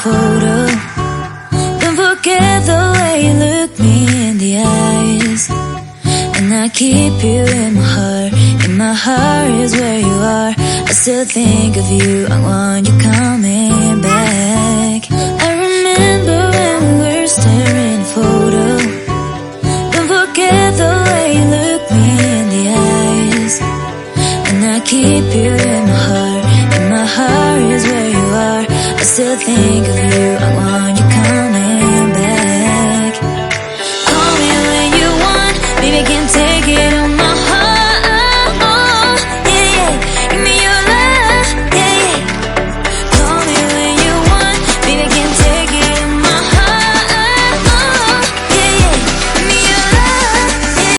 photo. Don't forget the way you look me in the eyes. And I keep you in my heart. In my heart is where you are. I still think of you. I want you coming back. I remember when we were staring forward.